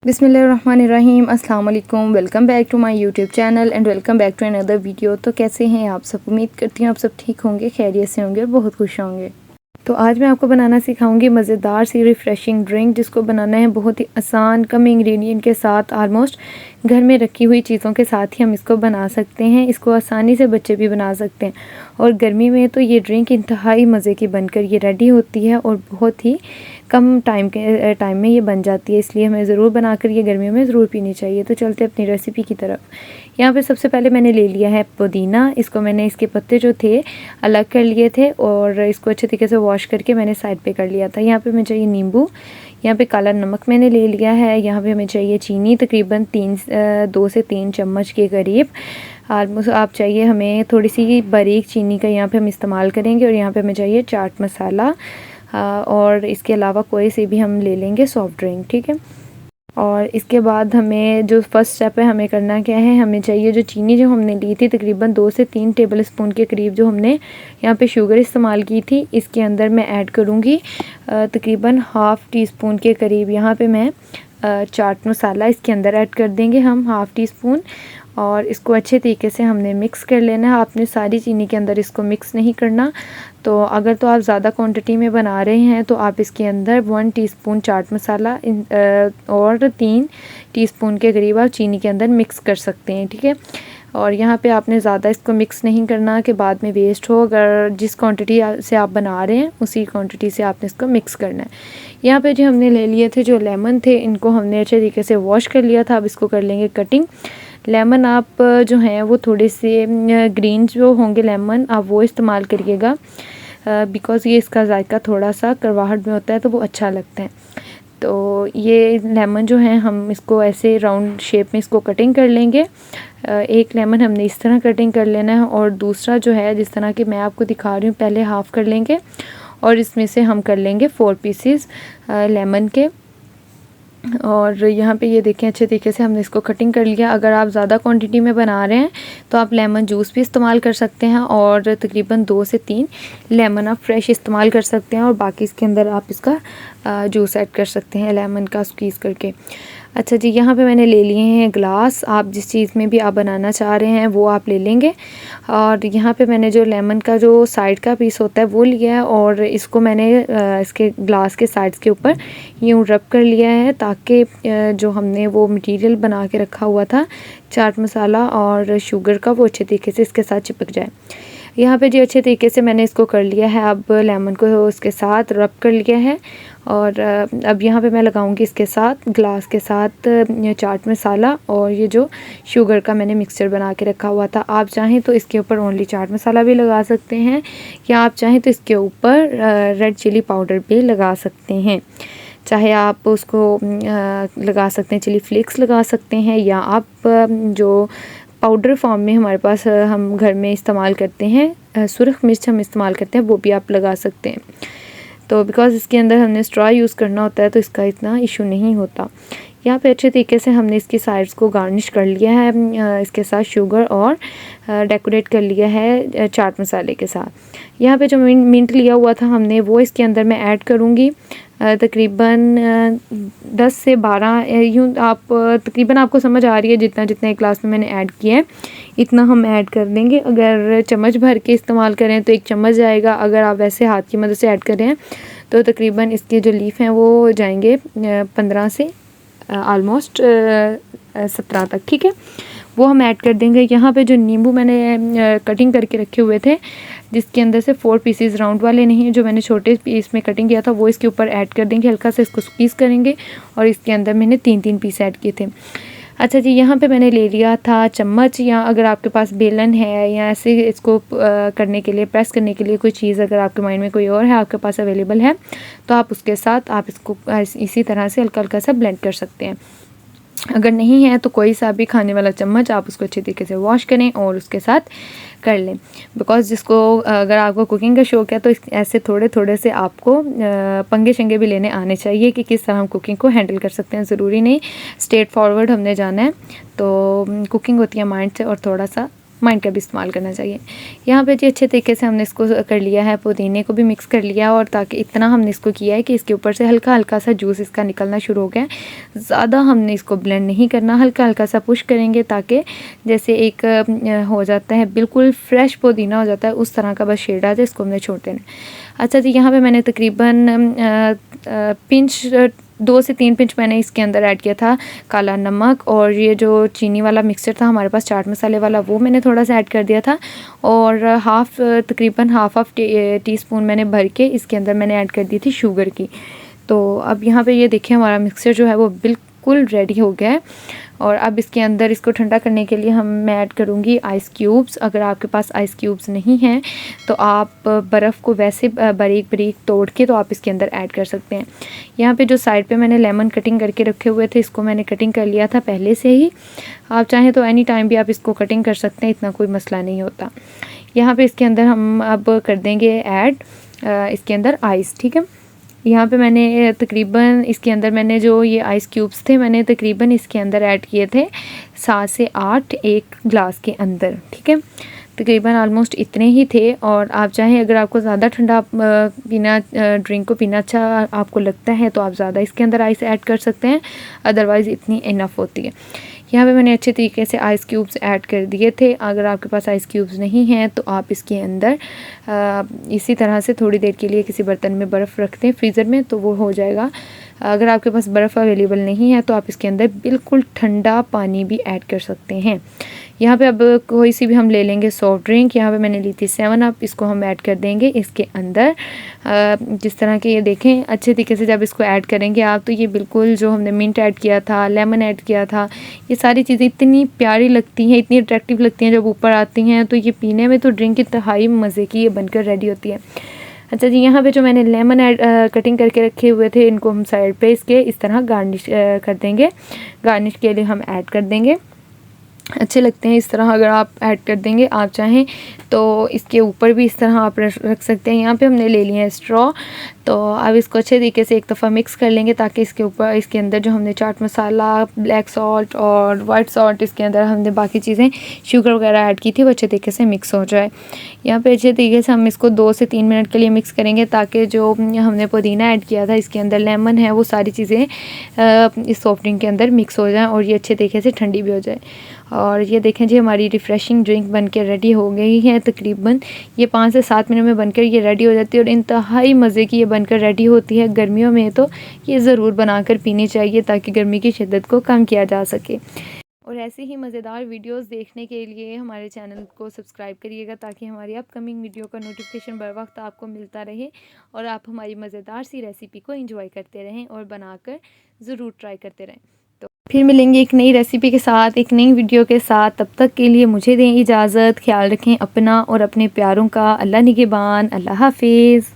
बिस्मिल्लाहिर्रहमानिर्रहीम। अस्सलाम वालेकुम। Welcome back to my YouTube channel and welcome back to another video. तो कैसे हैं आप सब? उम्मीद करती हूँ आप सब ठीक होंगे, खैरियत से होंगे और बहुत खुश होंगे। तो आज मैं आपको बनाना सिखाऊंगी मज़ेदार सी रिफ़्रेशिंग ड्रिंक, जिसको बनाना है बहुत ही आसान, कम इंग्रेडिएंट के साथ, ऑलमोस्ट घर में रखी हुई चीज़ों के साथ ही हम इसको बना सकते हैं। इसको आसानी से बच्चे भी बना सकते हैं और गर्मी में तो ये ड्रिंक इंतहाई मज़े की बनकर ये रेडी होती है और बहुत ही कम टाइम में ये बन जाती है। इसलिए हमें ज़रूर बनाकर ये गर्मियों में ज़रूर पीनी चाहिए। तो चलते अपनी रेसिपी की तरफ। यहाँ पे सबसे पहले मैंने ले लिया है पुदीना। इसको मैंने इसके पत्ते जो थे अलग कर लिए थे और इसको अच्छे तरीके से वॉश करके मैंने साइड पे कर लिया था। यहाँ पे हमें चाहिए नींबू, यहाँ पे काला नमक मैंने ले लिया है। यहाँ पे हमें चाहिए चीनी, तकरीबन 2 से 3 चम्मच के करीब। ऑलमोस्ट आप चाहिए हमें थोड़ी सी बारीक चीनी का यहाँ पे हम इस्तेमाल करेंगे। और यहाँ पे हमें चाहिए चाट मसाला और इसके अलावा कोई सी भी हम ले लेंगे सॉफ्ट ड्रिंक, ठीक है। और इसके बाद हमें जो फर्स्ट स्टेप है, हमें करना क्या है, हमें चाहिए जो चीनी जो हमने ली थी तकरीबन 2 से 3 टेबल स्पून के करीब जो हमने यहाँ पे शुगर इस्तेमाल की थी, इसके अंदर मैं ऐड करूँगी तकरीबन हाफ़ टी स्पून के करीब। यहाँ पे मैं चाट मसाला इसके अंदर ऐड कर देंगे हम हाफ़ टी स्पून और इसको अच्छे तरीके से हमने मिक्स कर लेना है। आपने सारी चीनी के अंदर इसको मिक्स नहीं करना। तो अगर तो आप ज़्यादा क्वांटिटी में बना रहे हैं तो आप इसके अंदर 1 टीस्पून चाट मसाला और 3 टीस्पून के करीब आप चीनी के अंदर मिक्स कर सकते हैं, ठीक है। और यहाँ पे आपने ज़्यादा इसको मिक्स नहीं करना कि बाद में वेस्ट हो। अगर जिस क्वांटिटी से आप बना रहे हैं उसी क्वांटिटी से आपने इसको मिक्स करना है। यहाँ पे जो हमने ले लिए थे जो लेमन थे, इनको हमने अच्छे तरीके से वॉश कर लिया था। अब इसको कर लेंगे कटिंग। लेमन आप जो हैं वो थोड़े से ग्रीन जो होंगे लेमन, आप वो इस्तेमाल करिएगा बिकॉज़ ये इसका जायका थोड़ा सा करवाहट में होता है तो वो अच्छा लगता है। तो ये लेमन जो है हम इसको ऐसे राउंड शेप में इसको कटिंग कर लेंगे। एक लेमन हमने इस तरह कटिंग कर लेना है और दूसरा जो है जिस तरह कि मैं आपको दिखा रही हूँ, पहले हाफ़ कर लेंगे और इसमें से हम कर लेंगे 4 पीसेस लेमन के। और यहाँ पे ये देखें अच्छे तरीके से हमने इसको कटिंग कर लिया। अगर आप ज़्यादा क्वांटिटी में बना रहे हैं तो आप लेमन जूस भी इस्तेमाल कर सकते हैं और तकरीबन 2 से 3 लेमन आप फ्रेश इस्तेमाल कर सकते हैं और बाकी इसके अंदर आप इसका जूस ऐड कर सकते हैं लेमन का स्क्वीज़ करके। अच्छा जी, यहाँ पे मैंने ले लिए हैं ग्लास। आप जिस चीज़ में भी आप बनाना चाह रहे हैं वो आप ले लेंगे। और यहाँ पे मैंने जो लेमन का जो साइड का पीस होता है वो लिया है और इसको मैंने इसके ग्लास के साइड्स के ऊपर यूँ रब कर लिया है ताकि जो हमने वो मटेरियल बना के रखा हुआ था चाट मसाला और शुगर का, वो अच्छे तरीके से इसके साथ चिपक जाए। यहाँ पे जी अच्छे तरीके से मैंने इसको कर लिया है। अब लेमन को उसके साथ रब कर लिया है और अब यहाँ पे मैं लगाऊंगी इसके साथ ग्लास के साथ चाट मसाला और ये जो शुगर का मैंने मिक्सचर बना के रखा हुआ था। आप चाहें तो इसके ऊपर ओनली चाट मसाला भी लगा सकते हैं या आप चाहें तो इसके ऊपर रेड चिली पाउडर भी लगा सकते हैं। चाहे आप उसको लगा सकते हैं, चिली फ्लेक्स लगा सकते हैं, या आप जो पाउडर फॉर्म में हमारे पास हम घर में इस्तेमाल करते हैं सुरख मिर्च हम इस्तेमाल करते हैं, वो भी आप लगा सकते हैं। तो बिकॉज़ इसके अंदर हमने स्ट्रॉ यूज़ करना होता है तो इसका इतना इशू नहीं होता। यहाँ पे अच्छे तरीके से हमने इसकी साइड्स को गार्निश कर लिया है इसके साथ शुगर और डेकोरेट कर लिया है चाट मसाले के साथ। यहाँ पे जो मिंट लिया हुआ था हमने वो इसके अंदर मैं ऐड करूँगी तकरीबन 10 से 12 यूँ आप तकरीबन आपको समझ आ रही है जितना जितना एक ग्लास में मैंने ऐड किया है इतना हम ऐड कर देंगे। अगर चम्मच भर के इस्तेमाल करें तो 1 चम्मच जाएगा। अगर आप वैसे हाथ की मदद से ऐड करें तो तकरीबन इसके जो लीफ हैं वो जाएंगे 15 से ऑलमोस्ट 17 तक, ठीक है। वो हम ऐड कर देंगे। यहाँ पे जो नींबू मैंने कटिंग करके रखे हुए थे जिसके अंदर से 4 पीसेस राउंड वाले नहीं, जो मैंने छोटे पीस में कटिंग किया था वो इसके ऊपर ऐड कर देंगे। हल्का से इसको स्क्वीज़ करेंगे और इसके अंदर मैंने 3-3 पीस ऐड किए थे। अच्छा जी, यहाँ पे मैंने ले लिया था चम्मच, या अगर आपके पास बेलन है या ऐसे इसको करने के लिए, प्रेस करने के लिए कोई चीज़ अगर आपके माइंड में कोई और है आपके पास अवेलेबल है तो आप उसके साथ आप इसको इसी तरह से हल्का हल्का सा ब्लेंड कर सकते हैं। अगर नहीं है तो कोई सा भी खाने वाला चम्मच आप उसको अच्छे तरीके से वॉश करें और उसके साथ कर लें। बिकॉज़ जिसको अगर आपको कुकिंग का शौक़ है तो ऐसे थोड़े थोड़े से आपको पंगे शंगे भी लेने आने चाहिए कि किस तरह हम कुकिंग को हैंडल कर सकते हैं। ज़रूरी नहीं स्ट्रेट फॉरवर्ड हमने जाना है। तो कुकिंग होती है माइंड से और थोड़ा सा माइंड का भी इस्तेमाल करना चाहिए। यहाँ पे जी अच्छे तरीके से हमने इसको कर लिया है, पुदीने को भी मिक्स कर लिया और ताकि इतना हमने इसको किया है कि इसके ऊपर से हल्का हल्का सा जूस इसका निकलना शुरू हो गया। ज़्यादा हमने इसको ब्लेंड नहीं करना, हल्का हल्का सा पुश करेंगे ताकि जैसे एक हो जाता है बिल्कुल फ्रेश पुदीना हो जाता है उस तरह का बस शेड आ जाए, इसको हमने छोड़ देना। अच्छा जी, यहाँ पे मैंने तकरीबन पिंच 2 से 3 पिंच मैंने इसके अंदर ऐड किया था काला नमक, और ये जो चीनी वाला मिक्सचर था हमारे पास चाट मसाले वाला, वो मैंने थोड़ा सा ऐड कर दिया था। और तकरीबन हाफ टी स्पून मैंने भर के इसके अंदर मैंने ऐड कर दी थी शुगर की। तो अब यहाँ पे ये देखिए हमारा मिक्सचर जो है वो बिल्कुल रेडी हो गया है। और अब इसके अंदर इसको ठंडा करने के लिए मैं ऐड करूँगी आइस क्यूब्स। अगर आपके पास आइस क्यूब्स नहीं हैं तो आप बर्फ़ को वैसे बारीक बारीक तोड़ के तो आप इसके अंदर ऐड कर सकते हैं। यहाँ पे जो साइड पे मैंने लेमन कटिंग करके रखे हुए थे, इसको मैंने कटिंग कर लिया था पहले से ही। आप चाहें तो एनी टाइम भी आप इसको कटिंग कर सकते हैं, इतना कोई मसला नहीं होता। यहाँ पे इसके अंदर हम अब कर देंगे ऐड इसके अंदर आइस, ठीक है। यहाँ पे मैंने तकरीबन इसके अंदर मैंने जो ये आइस क्यूब्स थे मैंने तकरीबन इसके अंदर ऐड किए थे 7 से 8 एक ग्लास के अंदर, ठीक है। तकरीबन ऑलमोस्ट इतने ही थे। और आप चाहें अगर आपको ज़्यादा ठंडा पीना ड्रिंक को पीना अच्छा आपको लगता है तो आप ज़्यादा इसके अंदर आइस ऐड कर सकते हैं, अदरवाइज़ इतनी इनफ होती है। यहाँ पे मैंने अच्छे तरीके से आइस क्यूब्स ऐड कर दिए थे। अगर आपके पास आइस क्यूब्स नहीं हैं तो आप इसके अंदर इसी तरह से थोड़ी देर के लिए किसी बर्तन में बर्फ़ रखते हैं फ्रीज़र में तो वो हो जाएगा। अगर आपके पास बर्फ़ अवेलेबल नहीं है तो आप इसके अंदर बिल्कुल ठंडा पानी भी ऐड कर सकते हैं। यहाँ पे अब कोई सी भी हम ले लेंगे सॉफ्ट ड्रिंक। यहाँ पे मैंने ली थी 7 अप, इसको हम ऐड कर देंगे इसके अंदर। जिस तरह के ये देखें अच्छे तरीके से जब इसको ऐड करेंगे आप तो ये बिल्कुल जो हमने मिंट ऐड किया था, लेमन ऐड किया था, ये सारी चीज़ें इतनी प्यारी लगती हैं, इतनी अट्रैक्टिव लगती हैं जब ऊपर आती हैं तो ये पीने में तो ड्रिंक इंतहाई मज़े की ये बनकर रेडी होती है। अच्छा जी, यहाँ पे जो मैंने लेमन कटिंग करके रखे हुए थे इनको हम साइड पे इसके इस तरह गार्निश कर देंगे। गार्निश के लिए हम ऐड कर देंगे, अच्छे लगते हैं इस तरह अगर आप ऐड कर देंगे। आप चाहें तो इसके ऊपर भी इस तरह आप रख सकते हैं। यहाँ पे हमने ले लिए हैं स्ट्रॉ, तो अब इसको अच्छे तरीके से एक दफ़ा मिक्स कर लेंगे ताकि इसके ऊपर इसके अंदर जो हमने चाट मसाला, ब्लैक सॉल्ट और वाइट सॉल्ट इसके अंदर हमने बाकी चीज़ें शुगर वगैरह ऐड की थी वो अच्छे तरीके से मिक्स हो जाए। यहाँ पे अच्छे तरीके से हम इसको 2 से 3 मिनट के लिए मिक्स करेंगे ताकि जो हमने पुदीना ऐड किया था इसके अंदर, लेमन है, वो सारी चीज़ें इस सॉफ्ट ड्रिंक के अंदर मिक्स हो जाएँ और ये अच्छे तरीके से ठंडी भी हो जाए। और ये देखें जी हमारी रिफ़्रेशिंग ड्रिंक बनके रेडी हो गई है। तकरीबन ये 5 से 7 मिनट में बनकर ये रेडी हो जाती है और इंतहाई मज़े की ये बनकर रेडी होती है। गर्मियों में तो ये ज़रूर बनाकर पीनी चाहिए ताकि गर्मी की शिद्दत को कम किया जा सके। और ऐसे ही मज़ेदार वीडियोस देखने के लिए हमारे चैनल को सब्सक्राइब करिएगा ताकि हमारी अपकमिंग वीडियो का नोटिफिकेशन बर वक्त आपको मिलता रहे और आप हमारी मज़ेदार सी रेसिपी को एंजॉय करते रहें और बनाकर ज़रूर ट्राई करते रहें। तो फिर मिलेंगे एक नई रेसिपी के साथ, एक नई वीडियो के साथ। तब तक के लिए मुझे दें इजाज़त। ख्याल रखें अपना और अपने प्यारों का। अल्लाह निगहबान। अल्लाह हाफिज़।